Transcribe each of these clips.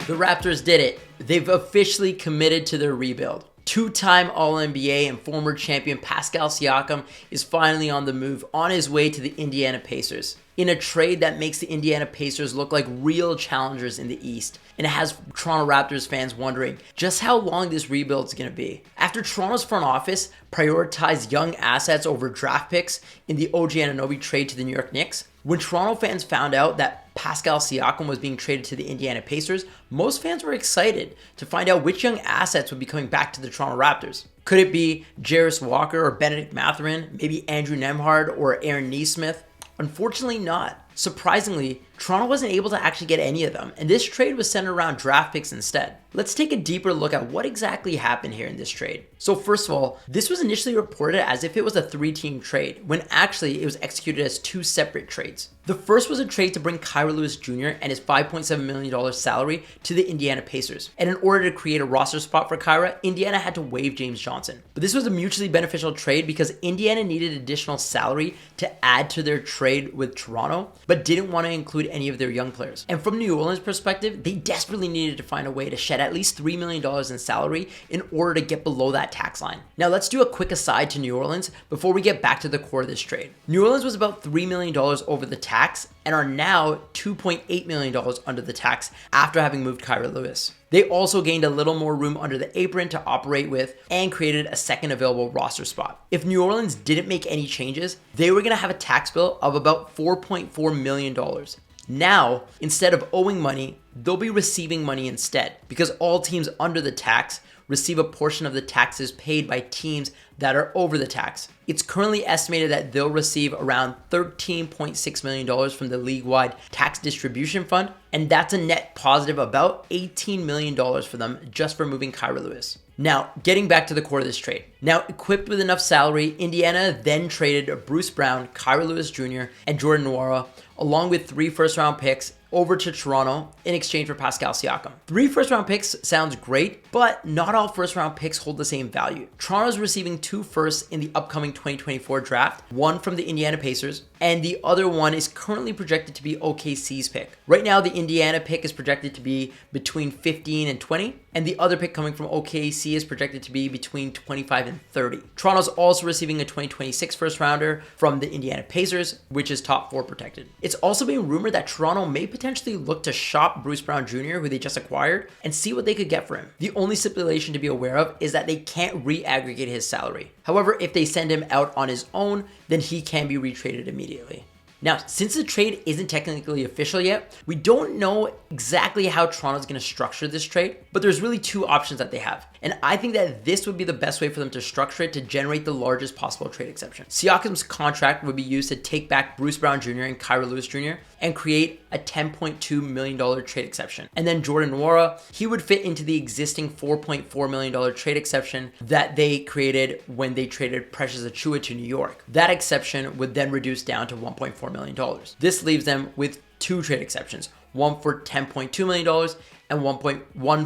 The Raptors did it. They've officially committed to their rebuild. Two-time All-NBA and former champion Pascal Siakam is finally on the move, on his way to the Indiana Pacers, in a trade that makes the Indiana Pacers look like real challengers in the East, and it has Toronto Raptors fans wondering just how long this rebuild is going to be. After Toronto's front office prioritized young assets over draft picks in the OG Anunoby trade to the New York Knicks, when Toronto fans found out that Pascal Siakam was being traded to the Indiana Pacers, most fans were excited to find out which young assets would be coming back to the Toronto Raptors. Could it be Jarris Walker or Benedict Mathurin, maybe Andrew Nembhard or Aaron Nesmith? Unfortunately not. Surprisingly, Toronto wasn't able to actually get any of them, and this trade was centered around draft picks instead. Let's take a deeper look at what exactly happened here in this trade. So first of all, this was initially reported as if it was a 3-team trade, when actually it was executed as 2 separate trades. The first was a trade to bring Kira Lewis Jr. and his $5.7 million salary to the Indiana Pacers. And in order to create a roster spot for Kira, Indiana had to waive James Johnson. But this was a mutually beneficial trade because Indiana needed additional salary to add to their trade with Toronto, but didn't want to include any of their young players. And from New Orleans' perspective, they desperately needed to find a way to shed at least $3 million in salary in order to get below that tax line. Now let's do a quick aside to New Orleans before we get back to the core of this trade. New Orleans was about $3 million over the tax and are now $2.8 million under the tax after having moved Kira Lewis. They also gained a little more room under the apron to operate with and created a second available roster spot. If New Orleans didn't make any changes, they were going to have a tax bill of about $4.4 million. Now, instead of owing money, they'll be receiving money instead, because all teams under the tax receive a portion of the taxes paid by teams that are over the tax. It's currently estimated that they'll receive around $13.6 million from the league-wide tax distribution fund, and that's a net positive about $18 million for them just for moving Kira Lewis. Now, getting back to the core of this trade. Now, equipped with enough salary, Indiana then traded Bruce Brown, Kira Lewis Jr., and Jordan Nwora, along with 3 first-round picks, over to Toronto in exchange for Pascal Siakam. 3 first-round picks sounds great, but not all first-round picks hold the same value. Toronto's receiving 2 firsts in the upcoming 2024 draft, one from the Indiana Pacers, and the other one is currently projected to be OKC's pick. Right now, the Indiana pick is projected to be between 15 and 20, and the other pick coming from OKC is projected to be between 25 and 30. Toronto's also receiving a 2026 first-rounder from the Indiana Pacers, which is top 4 protected. It's also being rumored that Toronto may potentially look to shop Bruce Brown Jr., who they just acquired, and see what they could get for him. The only stipulation to be aware of is that they can't re-aggregate his salary. However, if they send him out on his own, then he can be retraded immediately. Now, since the trade isn't technically official yet, we don't know exactly how Toronto's going to structure this trade, but there's really 2 options that they have. And I think that this would be the best way for them to structure it to generate the largest possible trade exception. Siakam's contract would be used to take back Bruce Brown Jr. and Kira Lewis Jr. and create a $10.2 million trade exception. And then Jordan Nwora, he would fit into the existing $4.4 million trade exception that they created when they traded Precious Achiuwa to New York. That exception would then reduce down to $1.4 million. This leaves them with 2 trade exceptions, one for $10.2 million and one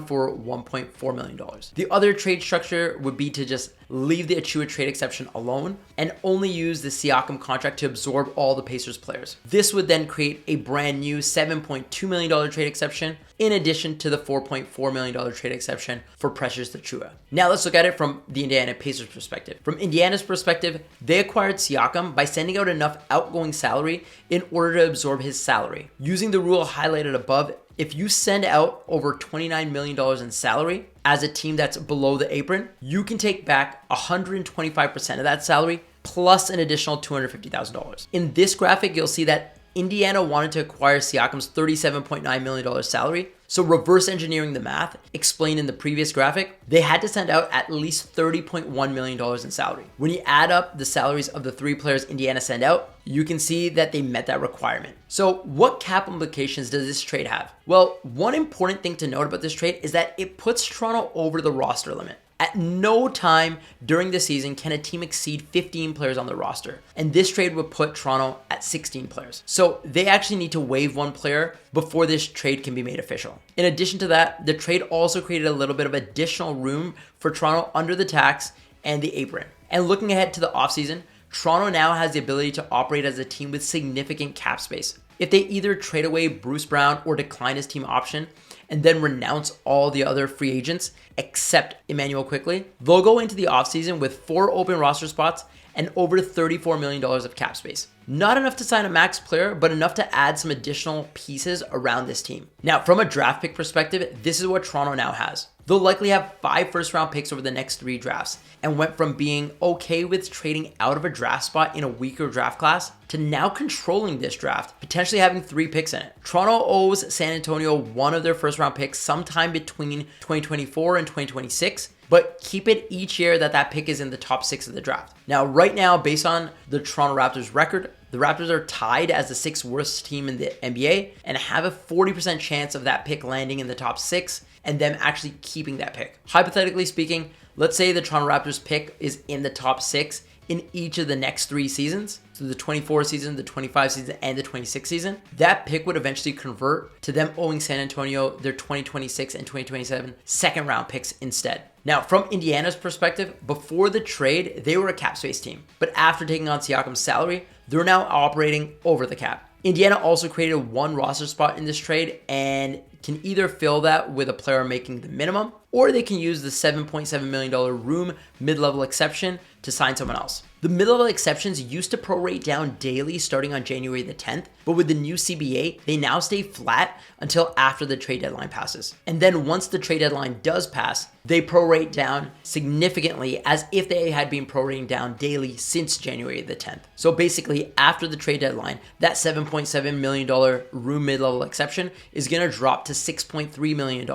for $1.4 million. The other trade structure would be to just leave the Achiuwa trade exception alone and only use the Siakam contract to absorb all the Pacers players. This would then create a brand new $7.2 million trade exception in addition to the $4.4 million trade exception for Precious Achiuwa. Now let's look at it from the Indiana Pacers perspective. From Indiana's perspective, they acquired Siakam by sending out enough outgoing salary in order to absorb his salary. Using the rule highlighted above, if you send out over $29 million in salary as a team that's below the apron, you can take back 125% of that salary plus an additional $250,000. In this graphic, you'll see that Indiana wanted to acquire Siakam's $37.9 million salary. So reverse engineering the math explained in the previous graphic, they had to send out at least $30.1 million in salary. When you add up the salaries of the 3 players Indiana sent out, you can see that they met that requirement. So what cap implications does this trade have? Well, one important thing to note about this trade is that it puts Toronto over the roster limit. At no time during the season can a team exceed 15 players on the roster, and this trade would put Toronto at 16 players. So they actually need to waive 1 player before this trade can be made official. In addition to that, the trade also created a little bit of additional room for Toronto under the tax and the apron. And looking ahead to the offseason, Toronto now has the ability to operate as a team with significant cap space. If they either trade away Bruce Brown or decline his team option and then renounce all the other free agents except Emmanuel Quickly, they'll go into the offseason with 4 open roster spots and over $34 million of cap space. Not enough to sign a max player, but enough to add some additional pieces around this team. Now, from a draft pick perspective, this is what Toronto now has. They'll likely have 5 first-round picks over the next 3 drafts, and went from being okay with trading out of a draft spot in a weaker draft class to now controlling this draft, potentially having 3 picks in it. Toronto owes San Antonio one of their first-round picks sometime between 2024 and 2026, but keep it each year that pick is in the top 6 of the draft. Now, right now, based on the Toronto Raptors record, the Raptors are tied as the 6th worst team in the NBA and have a 40% chance of that pick landing in the top 6 and them actually keeping that pick. Hypothetically speaking, let's say the Toronto Raptors pick is in the top 6 in each of the next 3 seasons, so the 24 season, the 25 season, and the 26 season. That pick would eventually convert to them owing San Antonio their 2026 and 2027 second round picks instead. Now, from Indiana's perspective, before the trade, they were a cap space team, but after taking on Siakam's salary, they're now operating over the cap. Indiana also created 1 roster spot in this trade and can either fill that with a player making the minimum, or they can use the $7.7 million room mid-level exception to sign someone else. The mid-level exceptions used to prorate down daily starting on January the 10th, but with the new CBA, they now stay flat until after the trade deadline passes. And then once the trade deadline does pass, they prorate down significantly as if they had been prorating down daily since January the 10th. So basically, after the trade deadline, that $7.7 million room mid-level exception is going to drop to $6.3 million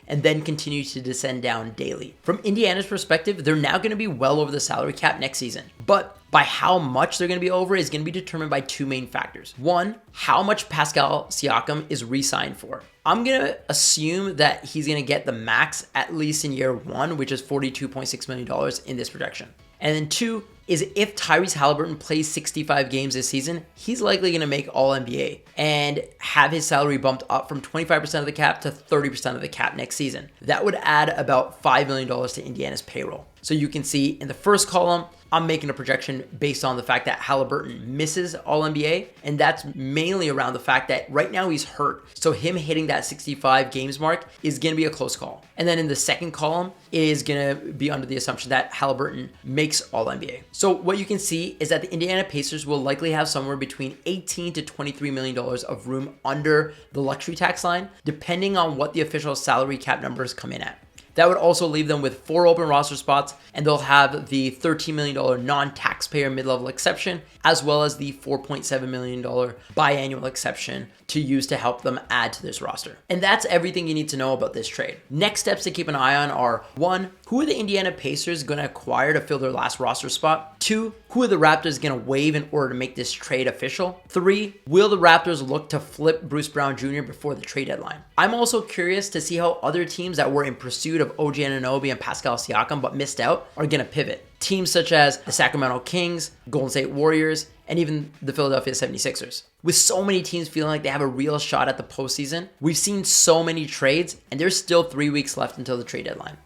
and then continue to descend down daily. From Indiana's perspective, they're now going to be well over the salary cap next season. But by how much they're going to be over is going to be determined by 2 main factors. One, how much Pascal Siakam is re-signed for. I'm going to assume that he's going to get the max at least in year 1, which is $42.6 million in this projection. And then 2 is if Tyrese Haliburton plays 65 games this season, he's likely going to make All-NBA and have his salary bumped up from 25% of the cap to 30% of the cap next season. That would add about $5 million to Indiana's payroll. So you can see in the first column, I'm making a projection based on the fact that Haliburton misses All-NBA, and that's mainly around the fact that right now he's hurt. So him hitting that 65 games mark is going to be a close call. And then in the second column is going to be under the assumption that Haliburton makes All-NBA. So what you can see is that the Indiana Pacers will likely have somewhere between $18 to $23 million of room under the luxury tax line, depending on what the official salary cap numbers come in at. That would also leave them with 4 open roster spots, and they'll have the $13 million non-taxpayer mid-level exception, as well as the $4.7 million biannual exception to use to help them add to this roster. And that's everything you need to know about this trade. Next steps to keep an eye on are 1, who are the Indiana Pacers going to acquire to fill their last roster spot? 2, who are the Raptors going to waive in order to make this trade official? 3, will the Raptors look to flip Bruce Brown Jr. before the trade deadline? I'm also curious to see how other teams that were in pursuit of OG Anunoby and Pascal Siakam but missed out are going to pivot. Teams such as the Sacramento Kings, Golden State Warriors, and even the Philadelphia 76ers. With so many teams feeling like they have a real shot at the postseason, we've seen so many trades, and there's still 3 weeks left until the trade deadline.